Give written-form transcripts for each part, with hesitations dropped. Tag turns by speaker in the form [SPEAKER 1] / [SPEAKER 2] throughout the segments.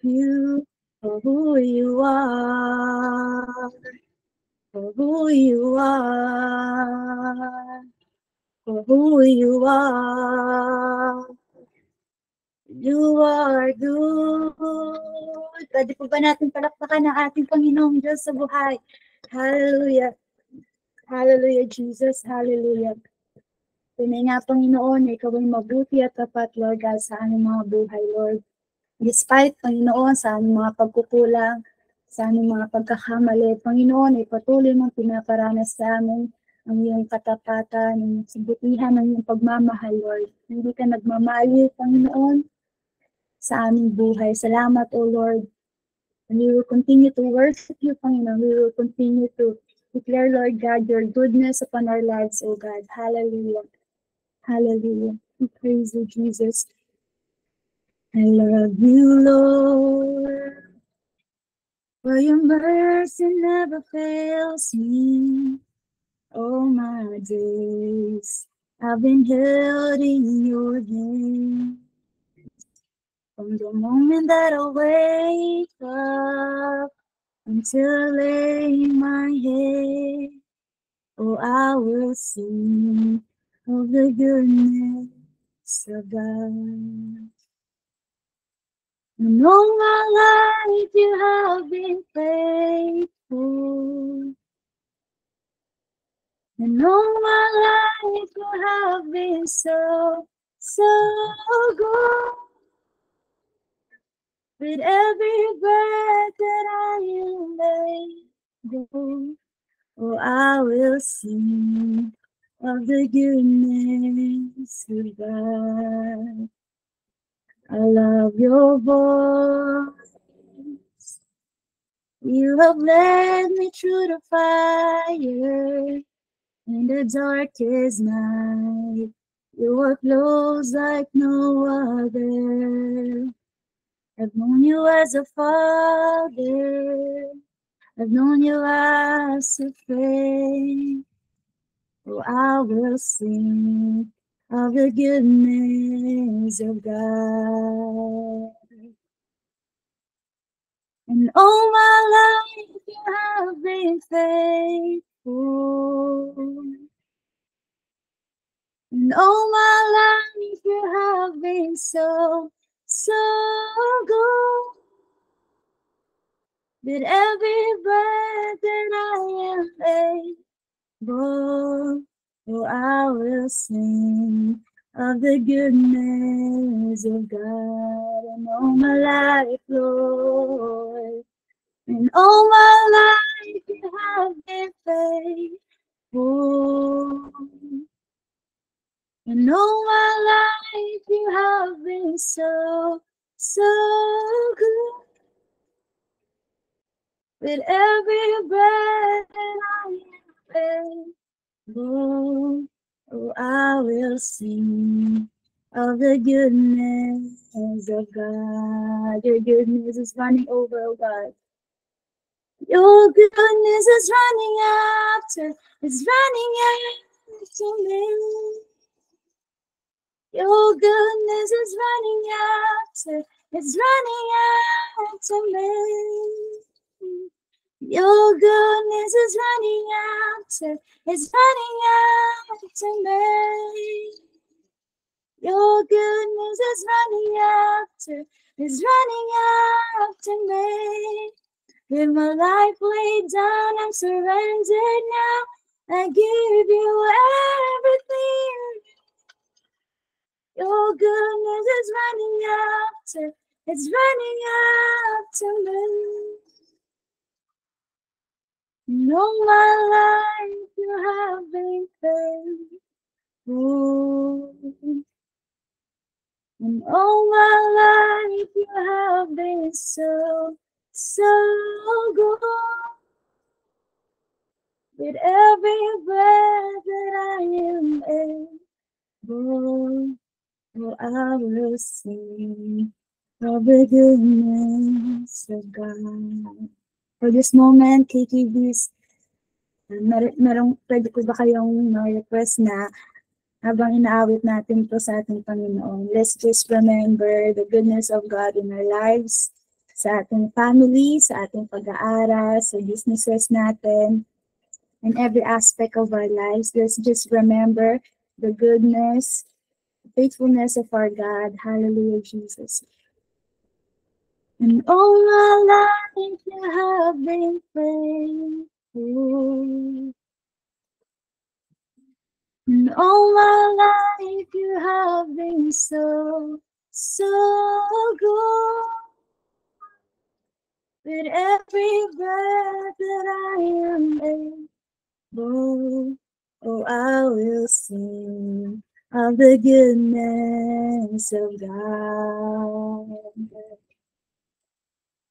[SPEAKER 1] you for who you are, for who you are, for who you are. You are good. Pwede po ba natin palakpakan ang ating Panginoong Diyos sa buhay? Hallelujah. Hallelujah, Jesus. Hallelujah. Tunay nga, Panginoon, ikaw ay mabuti at tapat, Lord God, sa aming mga buhay, Lord. Despite, Panginoon, sa aming mga pagkukulang, sa aming mga pagkakamali, Panginoon, ay patuloy mong pinaparanas sa amin ang iyong katapatan, ang sabutihan, ang iyong pagmamahal, Lord. Hindi ka nagmamali, Panginoon, sa aming buhay. Salamat, O Lord. And we will continue to worship you, Panginoon. We will continue to declare, Lord God, your goodness upon our lives, O God. Hallelujah. Hallelujah. We praise you, Jesus. I love you, Lord. For your mercy never fails me. All my days I've been held in your hand. From the moment that I wake up until I lay my head, oh, I will sing of the goodness of God. And all my life you have been faithful. And all my life you have been so, so good. With every breath that I am able, oh, I will sing of the goodness of God. I love your voice. You have led me through the fire in the darkest night. You are close like no other. I've known you as a father. I've known you as a friend. Oh, I will sing of the goodness of God. And all my life you have been faithful. And all my life you have been so, so good. With every breath that I am able, oh, I will sing of the goodness of God. And all my life, Lord, and all my life you have been faithful. And all my life you have been so, so good. With every breath that I am able, oh, I will sing of the goodness of God. Your goodness is running over, oh God. Your goodness is running after me. Your goodness is running after me. Your goodness is running after me. Your goodness is running after me. With my life laid down, I'm surrendered now. I give you everything. Your goodness is running after me. And all my life you have been faithful. And all my life you have been so, so good. With every breath that I am able, oh, I will sing of the goodness of God. For this moment, KKBs, pwede ko ba kayong request na habang inaawit natin to sa ating Panginoon, let's just remember the goodness of God in our lives. sa ating family, sa ating pag-aaral, sa businesses natin, in every aspect of our lives. Let's just remember the goodness, the faithfulness of our God. Hallelujah, Jesus. And all my life you have been faithful. And all my life you have been so, so good. With every breath that I am able, oh, I will sing of the goodness of God.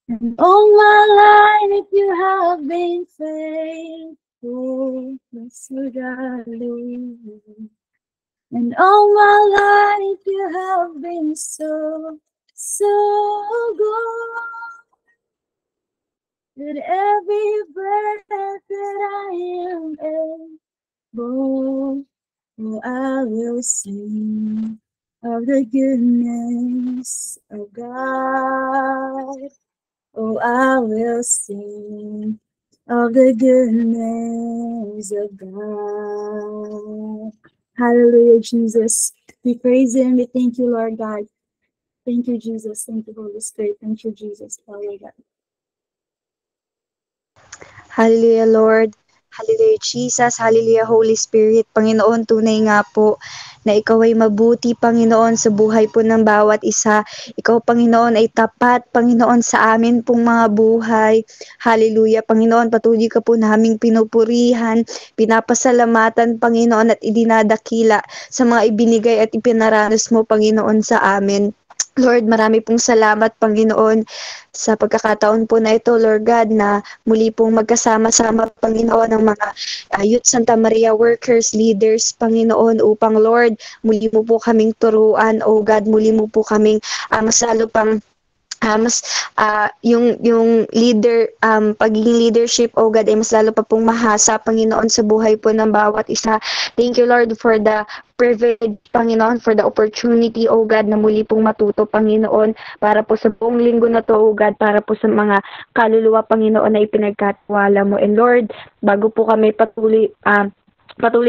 [SPEAKER 1] And all my life you have been faithful, so darling. And all my life you have been so, so good. With every breath that I am able, oh, I will sing of the goodness of God. Oh, I will sing of the goodness of God. Hallelujah, Jesus. We praise Him. We thank you, Lord God. Thank you, Jesus. Thank you, Holy Spirit. Thank you, Jesus. Hallelujah.
[SPEAKER 2] Hallelujah, Lord. Hallelujah, Jesus. Hallelujah, Holy Spirit. Panginoon, tunay nga po na Ikaw ay mabuti, Panginoon, sa buhay po ng bawat isa. Ikaw, Panginoon, ay tapat, Panginoon, sa amin pong mga buhay. Hallelujah, Panginoon. Patuloy ka po naming pinupurihan, pinapasalamatan, Panginoon, at idinadakila sa mga ibinigay at ipinaranas mo, Panginoon, sa amin. Lord, marami pong salamat, Panginoon, sa pagkakataon po na ito, Lord God, na muli pong magkasama-sama, Panginoon, ng mga Youth Santa Maria workers, leaders, Panginoon, upang, Lord, muli mo po kaming turuan, O God, muli mo po kaming mas lalo pang mas yung pagiging leadership, oh God, ay mas lalo pa pong mahasa, Panginoon, sa buhay po ng bawat isa. Thank you, Lord, for the privilege, Panginoon, for the opportunity, oh God, na muli pong matuto, Panginoon, para po sa buong linggo na to, oh God, para po sa mga kaluluwa, Panginoon, na ipinagkatiwala mo. And Lord, bago po kami patuloy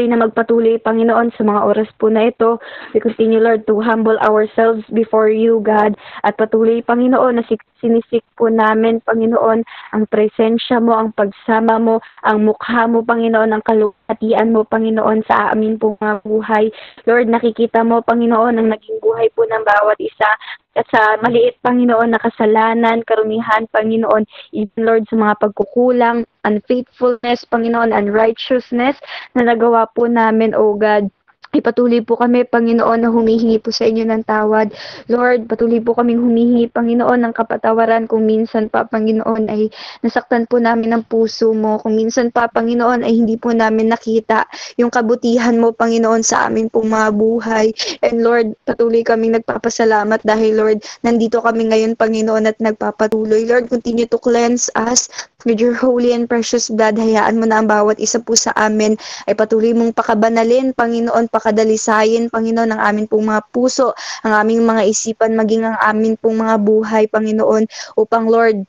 [SPEAKER 2] na magpatuloy, Panginoon, sa mga oras po na ito. We continue, Lord, to humble ourselves before you, God. At patuloy, Panginoon, na sinisik po namin, Panginoon, ang presensya mo, ang pagsama mo, ang mukha mo, Panginoon, ang kaluwalhatian mo, Panginoon, sa amin po mga buhay. Lord, nakikita mo, Panginoon, ang naging buhay po ng bawat isa. At sa maliit, Panginoon, na kasalanan, karumihan, Panginoon, even, Lord, sa mga pagkukulang, unfaithfulness, Panginoon, unrighteousness, na nagawa po namin, O God. Ipatuloy po kami, Panginoon, na humihingi po sa inyo ng tawad. Lord, patuloy po kaming humihingi, Panginoon, ng kapatawaran kung minsan pa, Panginoon, ay nasaktan po namin ang puso mo. Kung minsan pa, Panginoon, ay hindi po namin nakita yung kabutihan mo, Panginoon, sa amin pong mga buhay. And Lord, patuloy kaming nagpapasalamat dahil, Lord, nandito kami ngayon, Panginoon, at nagpapatuloy. Lord, continue to cleanse us with your holy and precious blood. Hayaan mo na ang bawat isa po sa amin ay patuloy mong pakabanalin, Panginoon, pakadalisayin, Panginoon, ang amin pong mga puso, ang aming mga isipan, maging ang amin pong mga buhay, Panginoon, upang, Lord,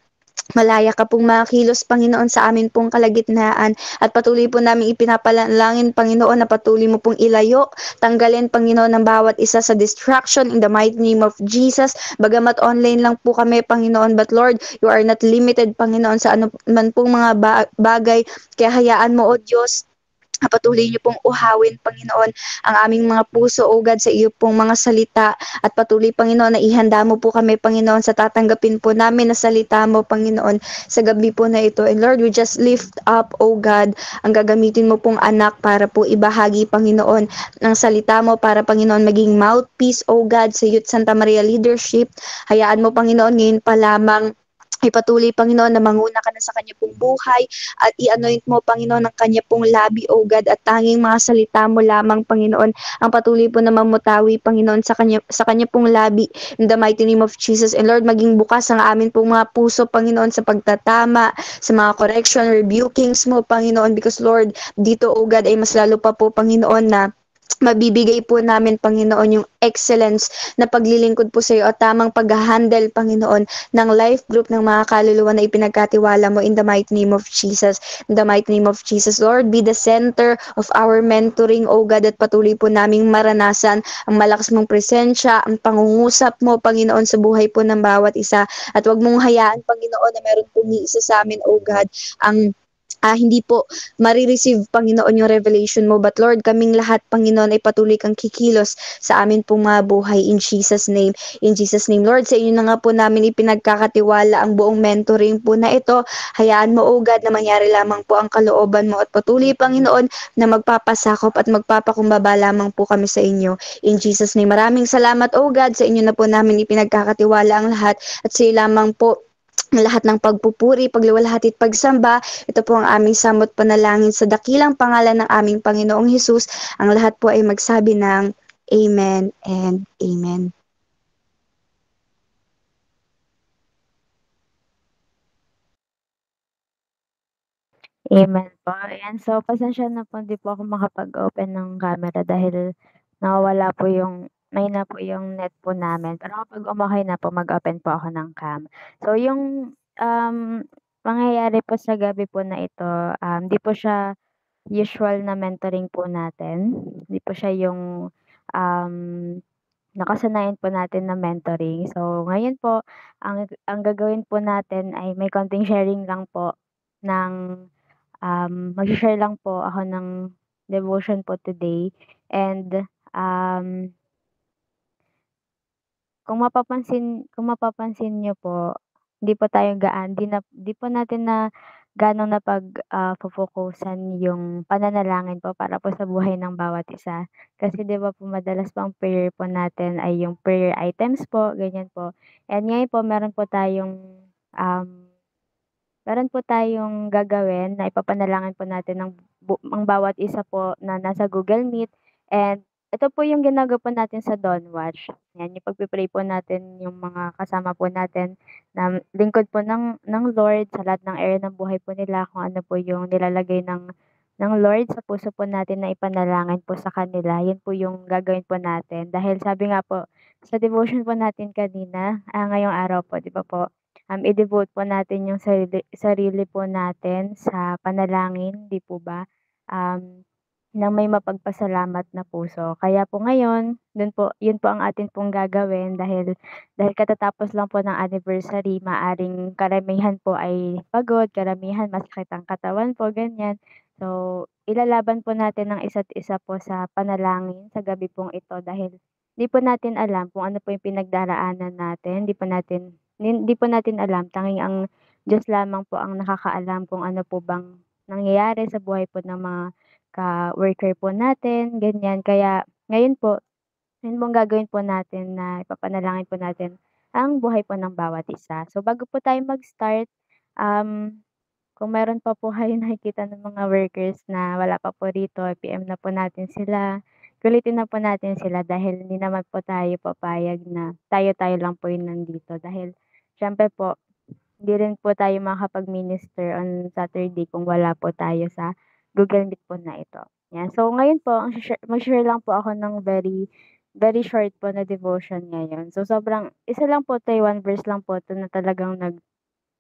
[SPEAKER 2] malaya ka pong mga kilos, Panginoon, sa amin pong kalagitnaan. At patuloy po namin ipinapanalangin, Panginoon, na patuloy mo pong ilayo, tanggalin, Panginoon, ng bawat isa sa distraction in the mighty name of Jesus. Bagamat online lang po kami, Panginoon, but Lord, you are not limited, Panginoon, sa ano man pong mga bagay. Kaya hayaan mo, O Diyos, patuloy niyo pong uhawin, Panginoon, ang aming mga puso, O God, sa iyo pong mga salita. At patuloy, Panginoon, na ihanda mo po kami, Panginoon, sa tatanggapin po namin na salita mo, Panginoon, sa gabi po na ito. And Lord, we just lift up, O God, ang gagamitin mo pong anak para po ibahagi, Panginoon, ang salita mo para, Panginoon, maging mouthpiece, O God, sa Youth Santa Maria Leadership. Hayaan mo, Panginoon, ngayon pa lamang ipatuloy, Panginoon, na manguna ka na sa kanya pong buhay at i-anoint mo, Panginoon, ang kanya pong labi, O God, at tanging mga salita mo lamang, Panginoon, ang patuloy po na mamutawi, Panginoon, sa kanya pong labi, in the mighty name of Jesus. And Lord, maging bukas ang amin pong mga puso, Panginoon, sa pagtatama, sa mga correction, rebukings mo, Panginoon, because Lord, dito, O God, ay mas lalo pa po, Panginoon, na mabibigay po namin, Panginoon, yung excellence na paglilingkod po sa iyo at tamang pag-handle, Panginoon, ng life group ng mga kaluluwa na ipinagkatiwala mo in the mighty name of Jesus. In the mighty name of Jesus, Lord, be the center of our mentoring, O God, at patuloy po naming maranasan ang malakas mong presensya, ang pangungusap mo, Panginoon, sa buhay po ng bawat isa. At wag mong hayaan, Panginoon, na meron po ni isa sa amin, O God, ang hindi po marireceive, Panginoon, yung revelation mo. But Lord, kaming lahat, Panginoon, ay patuloy kang kikilos sa amin pong mga buhay in Jesus' name. In Jesus' name, Lord, sa inyo na nga po namin ipinagkakatiwala ang buong mentoring po na ito. Hayaan mo, O God, na mangyari lamang po ang kalooban mo at patuloy, Panginoon, na magpapasakop at magpapakumbaba lamang po kami sa inyo. In Jesus' name, maraming salamat, O God, sa inyo na po namin ipinagkakatiwala ang lahat at sa iyo lamang po ang lahat ng pagpupuri, pagliwalhati at pagsamba. Ito po ang aming samot panalangin sa dakilang pangalan ng aming Panginoong Hesus. Ang lahat po ay magsabi ng Amen and Amen.
[SPEAKER 3] Amen po. Ayan, so pasensya na po hindi po ako makapag-open ng camera dahil nawawala po yung mahina po yung net po namin. Pero kapag umakay na po, mag-open po ako ng cam. So yung, mangyayari po sa gabi po na ito, di po siya usual na mentoring po natin. Di po siya yung, nakasanayan po natin na mentoring. So ngayon po, ang gagawin po natin ay may konting sharing lang po ng mag-she-share lang po ako ng devotion po today and, kung mapapansin niyo po, hindi po tayo di po natin na gaanong fo-focusan yung pananalangin po para po sa buhay ng bawat isa. Kasi 'di ba po madalas po ang prayer po natin ay yung prayer items po, ganyan po. And ngayon po um meron po tayong gagawin na ipapanalangin po natin ang bawat isa po na nasa Google Meet and ito po yung ginagawa po natin sa Dawn Watch. Yan, yung pagpe-pray po natin yung mga kasama po natin na lingkod po ng Lord sa lahat ng area ng buhay po nila, kung ano po yung nilalagay ng Lord sa puso po natin na ipanalangin po sa kanila. Yun po yung gagawin po natin. Dahil sabi nga po sa devotion po natin kanina, ngayong araw po, 'di ba po? I-devote po natin yung sarili sarili po natin sa panalangin, 'di po ba? Um, ng may mapagpasalamat na puso. Kaya po ngayon, yun po ang atin pong gagawin dahil katatapos lang po ng anniversary, maaring karamihan po ay pagod, karamihan masakit ang katawan po, ganyan. So, ilalaban po natin ang isa't isa po sa panalangin sa gabi pong ito dahil 'di po natin alam kung ano po yung pinagdaraanan natin, 'di po natin alam, tanging ang Diyos lamang po ang nakakaalam kung ano po bang nangyayari sa buhay po ng mga ka-worker po natin, ganyan. Kaya ngayon po, yun pong gagawin po natin na ipapanalangin po natin ang buhay po ng bawat isa. So bago po tayo mag-start, um, kung meron pa po kayong nakikita ng mga workers na wala pa po rito, i-PM na po natin sila, kulitin na po natin sila dahil hindi naman po tayo papayag na tayo-tayo lang po yung nandito. Dahil siyempre po, hindi rin po tayo makakapag-minister on Saturday kung wala po tayo sa Google Meet po na ito. Yan. So ngayon po, mag-share lang po ako ng very very short po na devotion ngayon. So sobrang isa lang po 'to, one verse lang po 'to na talagang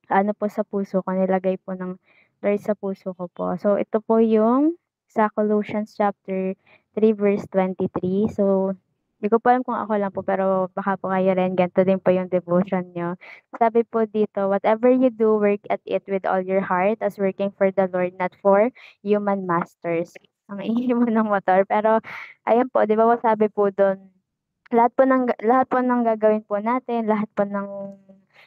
[SPEAKER 3] ano po sa puso ko, nilagay po ng Lord sa puso ko po. So ito po yung sa Colossians chapter 3 verse 23. So, di ko po alam kung ako lang po, pero baka po kayo rin ganito din po yung devotion niyo. Sabi po dito, "Whatever you do, work at it with all your heart as working for the Lord, not for human masters." Ang ingay mo ng motor, pero ayan po, 'di ba po sabi po dun, lahat po ng gagawin po natin, lahat po ng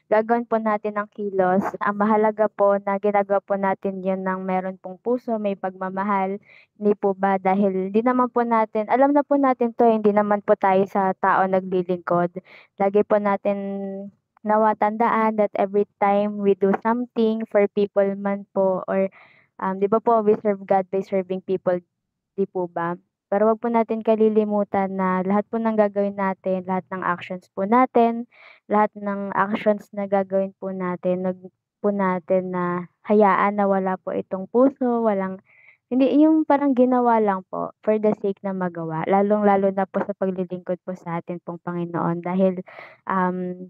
[SPEAKER 3] gagawin po natin ng kilos, ang mahalaga po na ginagawa po natin 'yun ng meron pong puso, may pagmamahal, hindi po ba dahil di naman po natin alam na po natin 'to, hindi naman po tayo sa tao naglilingkod. Lagi po natin nawa tandaan that every time we do something for people man po or, 'di ba po we serve God by serving people, 'di po ba? Pero wag po natin kalilimutan na lahat po ng gagawin natin, lahat ng actions po natin, lahat ng actions na gagawin po natin, 'wag po natin na hayaan na wala po itong puso, walang Hindi, yung parang ginawa lang po for the sake na magawa, lalong-lalo na po sa paglilingkod po sa atin pong Panginoon dahil, um,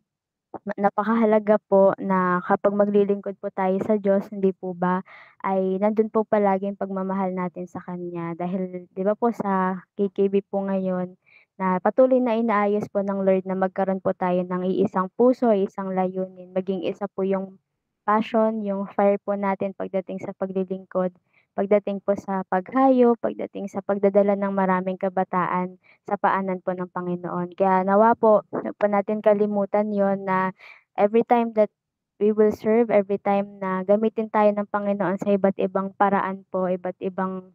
[SPEAKER 3] napakahalaga po na kapag maglilingkod po tayo sa Diyos, hindi po ba, ay nandun po palagi yung pagmamahal natin sa Kanya. Dahil 'di ba po sa KKB po ngayon na patuloy na inaayos po ng Lord na magkaroon po tayo ng iisang puso, iisang layunin, maging isa po yung passion, yung fire po natin pagdating sa paglilingkod, pagdating po sa paghayo, pagdating sa pagdadala ng maraming kabataan sa paanan po ng Panginoon. Kaya nawa po, huwag po natin kalimutan yon na every time that we will serve, every time na gamitin tayo ng Panginoon sa iba't ibang paraan po, iba't ibang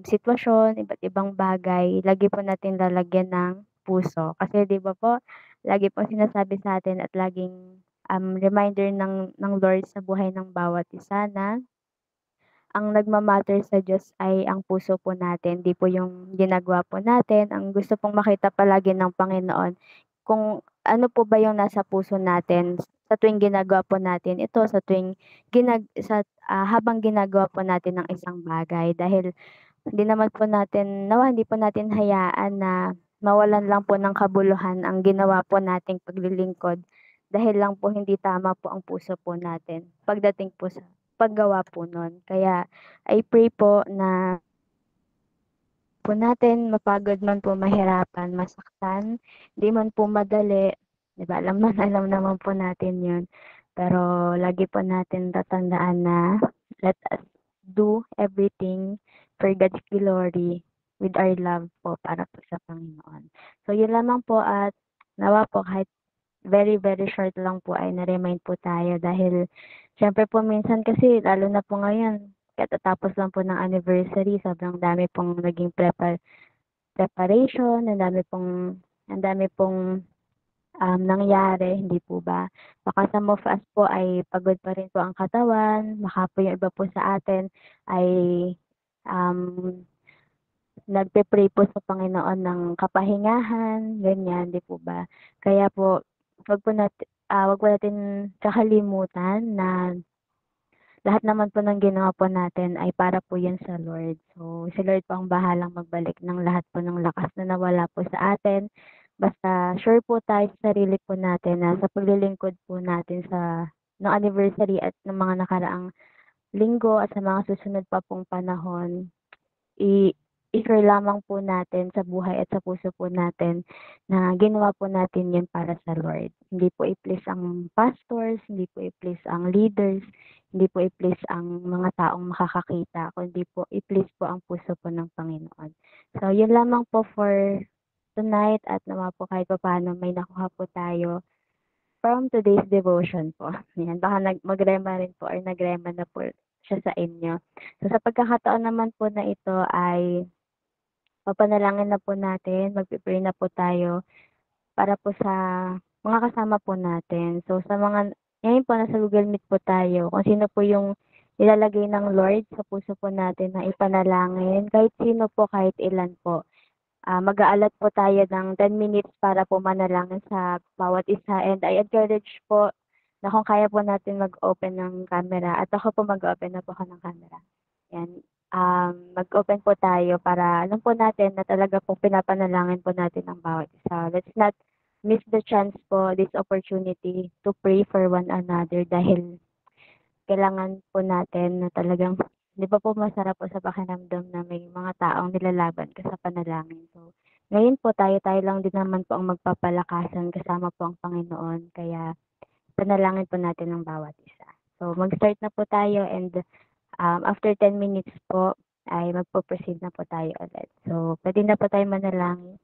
[SPEAKER 3] sitwasyon, iba't ibang bagay, lagi po natin lalagyan ng puso. Kasi 'di ba po, lagi po sinasabi sa atin at laging reminder ng Lord sa buhay ng bawat isa na ang nagma-matter sa Diyos ay ang puso po natin, 'di po yung ginagawa po natin. Ang gusto pong makita palagi ng Panginoon kung ano po ba yung nasa puso natin sa tuwing ginagawa po natin ito, sa tuwing habang ginagawa po natin ang isang bagay. Dahil hindi po natin hayaan na mawalan lang po ng kabuluhan ang ginawa po nating paglilingkod dahil lang po hindi tama po ang puso po natin pagdating po sa paggawa po nun. Kaya I pray po na po natin mapagod man po, mahirapan, masaktan, di man po madali, 'di ba, alam na alam naman po natin 'yun. Pero lagi po natin tatandaan na let us do everything for God's glory with our love po para po sa Panginoon. So 'yun lamang po at nawa po kahit very, very short lang po ay na-remind po tayo dahil siyempre po minsan kasi lalo na po ngayon katatapos lang po ng anniversary, sobrang dami pong naging preparation, ang dami pong, nangyari, hindi po ba? Baka some of us po ay pagod pa rin po ang katawan, baka po yung iba po sa atin ay, um, nagpe-pray po sa Panginoon ng kapahingahan, ganyan, 'di po ba? Kaya po, 'wag po natin kakalimutan na lahat naman po ng ginawa po natin ay para po 'yan sa Lord. So, si Lord po ang bahalang magbalik ng lahat po ng lakas na nawala po sa atin. Basta sure po tayo sa sarili po natin na sa paglilingkod po natin ng anniversary at ng mga nakaraang linggo at sa mga susunod pa pong panahon, i i-share lamang po natin sa buhay at sa puso po natin na ginawa po natin 'yun para sa Lord. Hindi po i-please ang pastors, hindi po i-please ang leaders, hindi po i-please ang mga taong makakakita, kundi po i-please po ang puso po ng Panginoon. So 'yun lamang po for tonight at nawa po kahit papaano may nakuha po tayo from today's devotion po. 'Yan, baka magrema rin po or nagrema na po siya sa inyo. So sa pagkakataon naman po na ito ay papanalangin na po natin, magpe-pray na po tayo para po sa mga kasama po natin. So sa mga ngayon po nasa Google Meet po tayo, kung sino po yung nilalagay ng Lord sa puso po natin na ipanalangin, kahit sino po, kahit ilan po. Mag-aalat po tayo ng 10 minutes para po manalangin sa bawat isa and I encourage po na kung kaya po natin mag-open ng camera at ako po mag-open na po ako ng camera. Yan. Mag-open po tayo para alam po natin na talaga po pinapanalangin po natin ang bawat isa. Let's not miss the chance po, this opportunity to pray for one another dahil kailangan po natin na talagang 'di ba po masarap po sa pakiramdam na may mga taong nilalaban ka sa panalangin. So, ngayon po tayo-tayo lang din naman po ang magpapalakasan kasama po ang Panginoon kaya panalangin po natin ang bawat isa. So, mag-start na po tayo and, after 10 minutes po ay magpo-proceed na po tayo ulit. So, puwede na po tayong manalangin.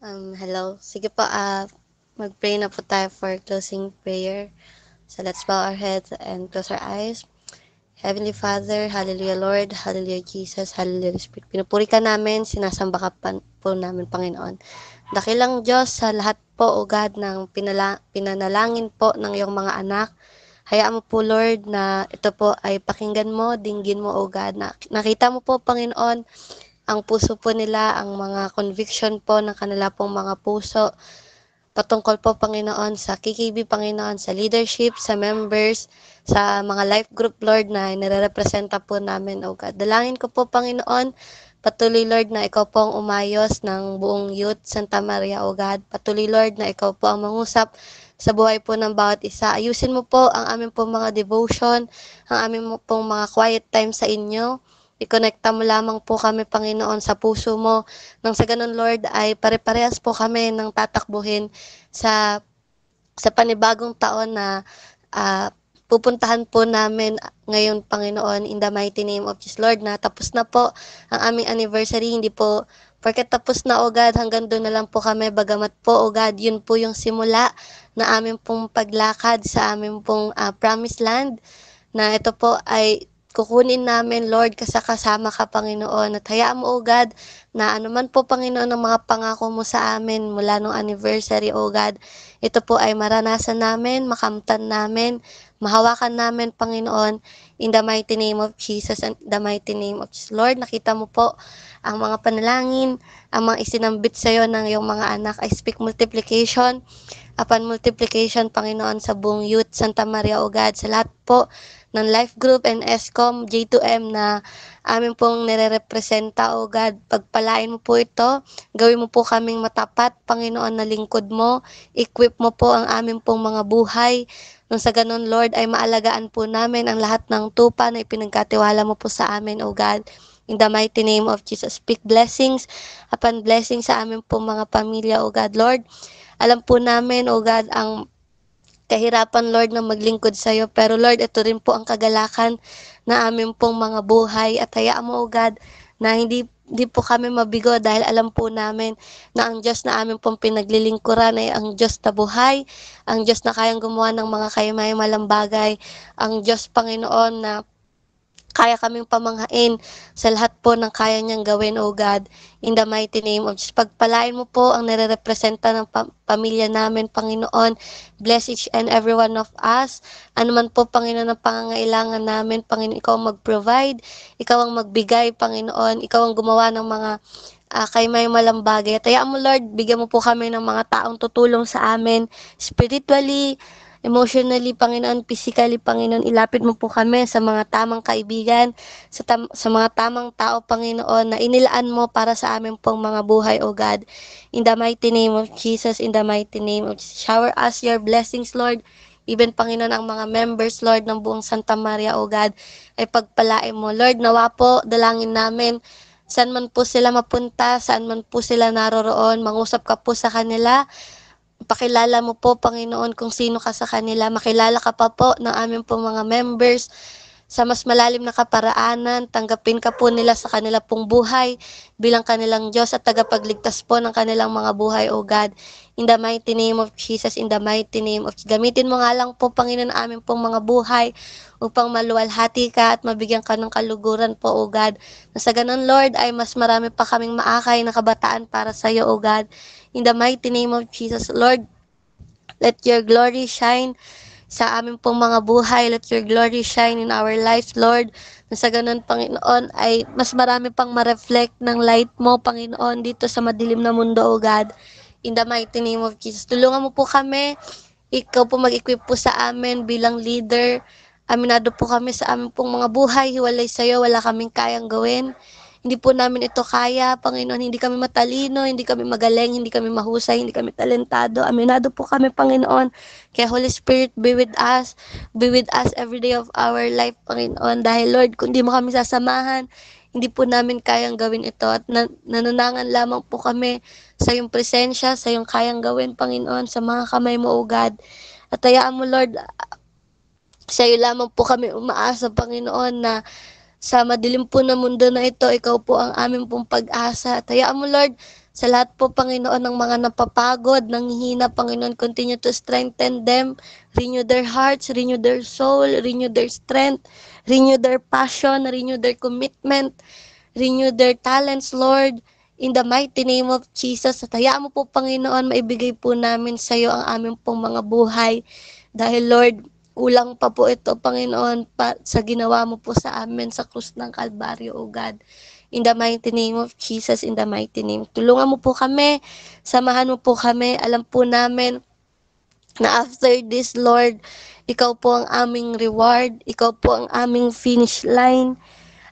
[SPEAKER 4] Hello. Sige po, mag-pray na po tayo for closing prayer. So let's bow our heads and close our eyes. Heavenly Father, Hallelujah Lord, Hallelujah Jesus, Hallelujah Spirit. Pinupuri ka namin, sinasamba ka po namin, Panginoon. Dakilang Diyos sa lahat po, O God, ng pinanalangin po ng iyong mga anak. Hayaan mo po, Lord, na ito po ay pakinggan mo, dinggin mo, O God. Nakita mo po, Panginoon, ang puso po nila, ang mga conviction po ng kanila pong mga puso. Patungkol po, Panginoon, sa KKB, Panginoon, sa leadership, sa members, sa mga life group, Lord, na nire-representa po namin, O God. Dalangin ko po, Panginoon, patuloy, Lord, na ikaw po ang umayos ng buong youth Santa Maria, O God. Patuloy, Lord, na ikaw po ang mangusap sa buhay po ng bawat isa. Ayusin mo po ang aming po mga devotion, ang aming pong mga quiet time sa inyo. I-connecta mo lamang po kami, Panginoon, sa puso mo. Nang sa ganun, Lord, ay pare-parehas po kami ng tatakbuhin sa panibagong taon na pupuntahan po namin ngayon, Panginoon, in the mighty name of Jesus, Lord, na tapos na po ang aming anniversary, hindi po porket tapos na, O God, hanggang doon na lang po kami, bagamat po, O God, yun po yung simula na aming pong paglakad sa aming pong promised land, na ito po ay kukunin namin, Lord, kasama ka, Panginoon. At hayaan mo, O God, na anuman po, Panginoon, ang mga pangako mo sa amin mula nung anniversary, O God, ito po ay maranasan namin, makamtan namin, mahawakan namin, Panginoon, in the mighty name of Jesus and the mighty name of Jesus. Lord, nakita mo po ang mga panalangin, ang mga isinambit sa iyo ng iyong mga anak. I speak multiplication upon multiplication, Panginoon, sa buong youth Santa Maria, O God, sa lahat po ng Life Group and ESCOM, J2M na amin pong nire-representa, O God. Pagpalain mo po ito, gawin mo po kaming matapat, Panginoon, na lingkod mo, equip mo po ang amin pong mga buhay. Nung sa ganun, Lord, ay maalagaan po namin ang lahat ng tupa na ipinagkatiwala mo po sa amin, O God. In the mighty name of Jesus, speak blessings upon blessings sa amin pong mga pamilya, O God. Lord, alam po namin, O God, ang kahirapan, Lord, na maglingkod sa iyo. Pero Lord, ito rin po ang kagalakan na amin pong mga buhay. At hayaan mo, O God, na hindi po kami mabigo dahil alam po namin na ang Diyos na amin pong pinaglilingkuran ay ang Diyos na buhay, ang Diyos na kayang gumawa ng mga kayamalang bagay, ang Diyos, Panginoon, na kaya kaming pamanghain sa lahat po ng kaya niyang gawin, O God, in the mighty name of Jesus. Pagpalain mo po ang nire-representa ng pamilya namin, Panginoon. Bless each and every one of us. Ano man po, Panginoon, ang pangangailangan namin, Panginoon, ikaw ang mag-provide, ikaw ang magbigay, Panginoon, ikaw ang gumawa ng mga kay may malang bagay. At hayaan mo, Lord, bigyan mo po kami ng mga taong tutulong sa amin spiritually, emotionally, Panginoon, physically, Panginoon, ilapit mo po kami sa mga tamang kaibigan, sa mga tamang tao, Panginoon, na inilaan mo para sa amin pong mga buhay, O God. In the mighty name of Jesus, in the mighty name of Jesus. Shower us your blessings, Lord. Even, Panginoon, ang mga members, Lord, ng buong Santa Maria, O God, ay pagpalain mo. Lord, nawa po, dalangin namin, saan man po sila mapunta, saan man po sila naroroon, mangusap ka po sa kanila, pakilala mo po, Panginoon, kung sino ka sa kanila. Makilala ka pa po ng aming po mga members sa mas malalim na kaparaanan. Tanggapin ka po nila sa kanila pong buhay bilang kanilang Diyos at tagapagligtas po ng kanilang mga buhay, O God. In the mighty name of Jesus, in the mighty name of Jesus. Gamitin mo nga lang po, Panginoon, aming pong mga buhay upang maluwalhati ka at mabigyan ka ng kaluguran po, O God. Na sa ganun, Lord, ay mas marami pa kaming maakay na kabataan para sa iyo, O God. In the mighty name of Jesus, Lord, let your glory shine sa amin pong mga buhay. Let your glory shine in our lives, Lord. Na sa ganun, Panginoon, ay mas marami pang ma-reflect ng light mo, Panginoon, dito sa madilim na mundo, O God. In the mighty name of Jesus. Tulungan mo po kami. Ikaw po mag-equip po sa amin bilang leader. Aminado po kami sa amin pong mga buhay. Hiwalay sa iyo, wala kaming kayang gawin. Hindi po namin ito kaya, Panginoon. Hindi kami matalino, hindi kami magaling, hindi kami mahusay, hindi kami talentado. Aminado po kami, Panginoon. Kaya Holy Spirit, be with us every day of our life, Panginoon. Dahil Lord, kung di mo kami sasamahan, hindi po namin kayang gawin ito. At nananangan lamang po kami sa iyong presensya, sa iyong kayang gawin, Panginoon, sa mga kamay mo, O God. At hayaan mo, Lord, sa iyo lamang po kami umaasa, Panginoon, na sa madilim po na mundo na ito, ikaw po ang aming pong pag-asa. At hayaan mo, Lord, Sa lahat po, Panginoon, ng mga napapagod, nanghihina, Panginoon, continue to strengthen them, renew their hearts, renew their soul, renew their strength, renew their passion, renew their commitment, renew their talents, Lord, in the mighty name of Jesus. At hayaan mo po, Panginoon, maibigay po namin sa iyo ang aming pong mga buhay. Dahil, Lord, kulang pa po ito, Panginoon, sa ginawa mo po sa amin sa krus ng Kalbaryo, O God. In the mighty name of Jesus, in the mighty name. Tulungan mo po kami, samahan mo po kami. Alam po namin na after this, Lord, ikaw po ang aming reward, ikaw po ang aming finish line.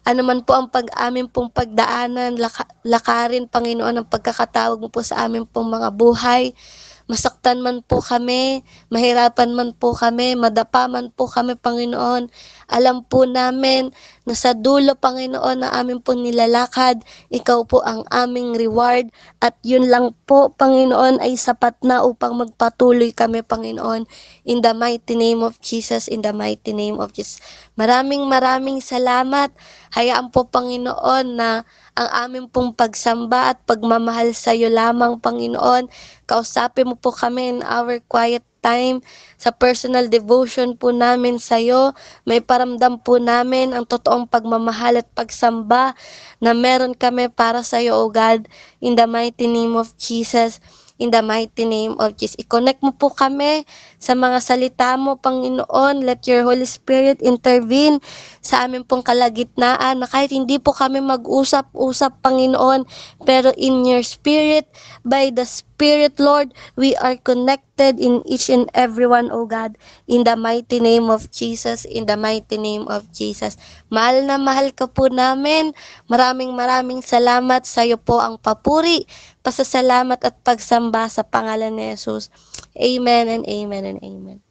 [SPEAKER 4] Ano man po ang amin pong pagdaanan, lakarin, Panginoon, ang pagkakatawag mo po sa amin pong mga buhay. Masaktan man po kami, mahirapan man po kami, madapa man po kami, Panginoon. Alam po namin na sa dulo, Panginoon, na amin po nilalakad, ikaw po ang aming reward. At yun lang po, Panginoon, ay sapat na upang magpatuloy kami, Panginoon. In the mighty name of Jesus, in the mighty name of Jesus. Maraming salamat. Hayaan po, Panginoon, na ang aming pong pagsamba at pagmamahal sa iyo lamang, Panginoon. Kausapin mo po kami in our quiet time, sa personal devotion po namin sa iyo. May paramdam po namin ang totoong pagmamahal at pagsamba na meron kami para sa iyo, O God, in the mighty name of Jesus. In the mighty name of Jesus. I-connect mo po kami sa mga salita mo, Panginoon. Let your Holy Spirit intervene sa amin pong kalagitnaan na kahit hindi po kami mag-usap-usap, Panginoon, pero in your Spirit, by the Spirit, Lord, we are connected in each and every one, O God, in the mighty name of Jesus, in the mighty name of Jesus. Mahal na mahal ka po namin. Maraming salamat. Sa iyo po ang papuri, pasasalamat at pagsamba sa pangalan ni Jesus. Amen and amen and amen.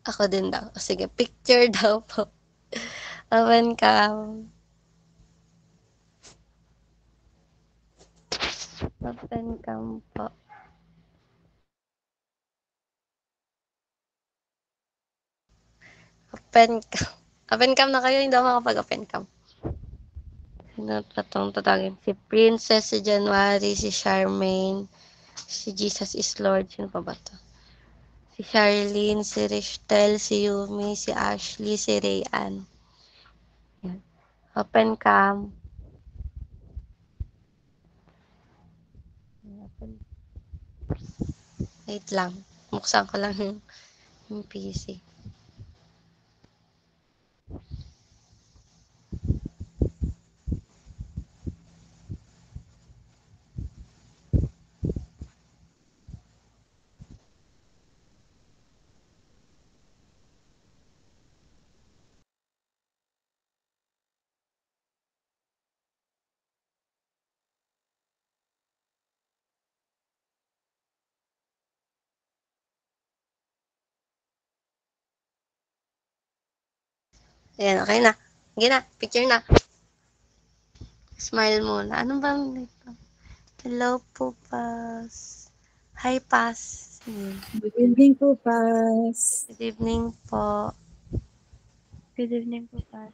[SPEAKER 4] Ako din daw. Sige, picture daw po. Open cam. Open cam po. Open cam. Open cam na kayo, hindi ako makapag-open cam. Sino tatawagin? Si Princess, si January, si Charmaine, si Jesus is Lord. Sino pa ba to? Si Charlene, si Richtel, si Yumi, si Ashley, si Rayan. Yan. Open cam. Wait lang. Buksan ko lang yung PC. Ayan, okay na. Sige na, picture na. Smile muna. Ano bang dito? Hello po, Pas. Hi, Pas.
[SPEAKER 1] Good evening po, Pas.
[SPEAKER 4] Good evening po.
[SPEAKER 3] Good evening po, Pas.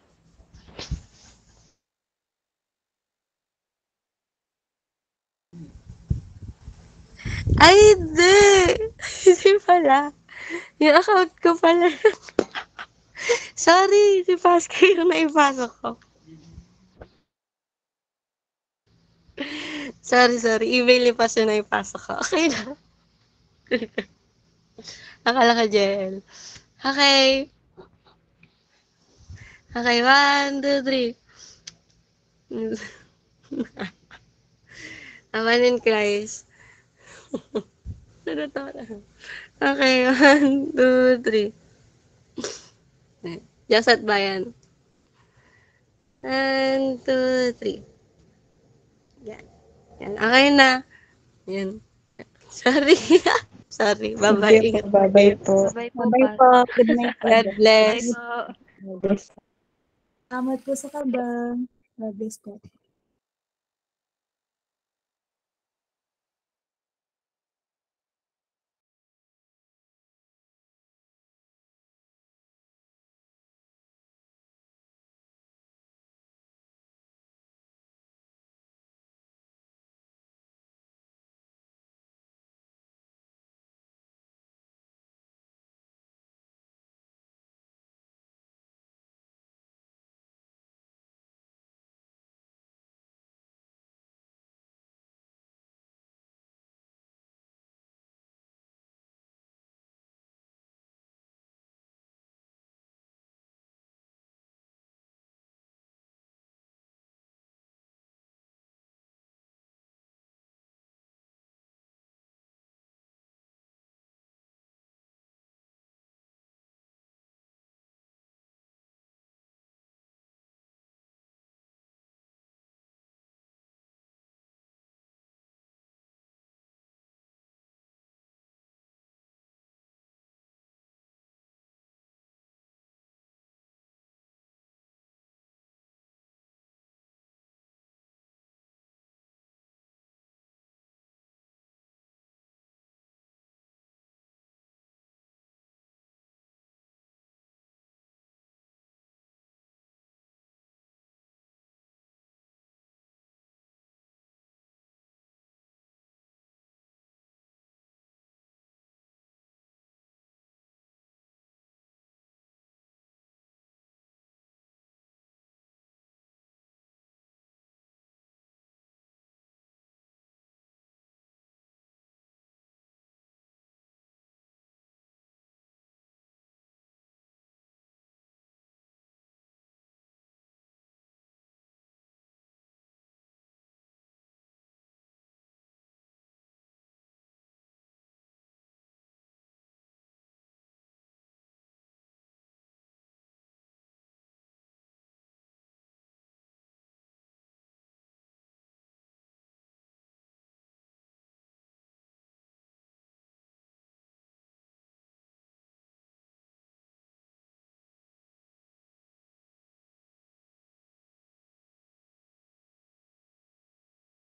[SPEAKER 4] Ay, hindi! Hindi pala. Yung account ko pala. Sorry, si Pas yung naipasok ko. Sorry. Email ni Pas yung naipasok ko. Okay na. Akala ka, Jel. Okay. Okay, 1, 2, 3. Amanin, Christ. Natatawa lang. Okay, 1, 2, 3. Just at bayan. 1, 2, 3. Yan. Okay na. Yan. Sorry. Sorry. Bye-bye.
[SPEAKER 2] Sige
[SPEAKER 4] Ingat
[SPEAKER 2] po, bye-bye po.
[SPEAKER 3] Bye po,
[SPEAKER 1] Bye
[SPEAKER 3] Pas.
[SPEAKER 1] po. Good night po.
[SPEAKER 4] God bless.
[SPEAKER 3] Bye po.
[SPEAKER 1] Salamat po sa kabang. God bless po.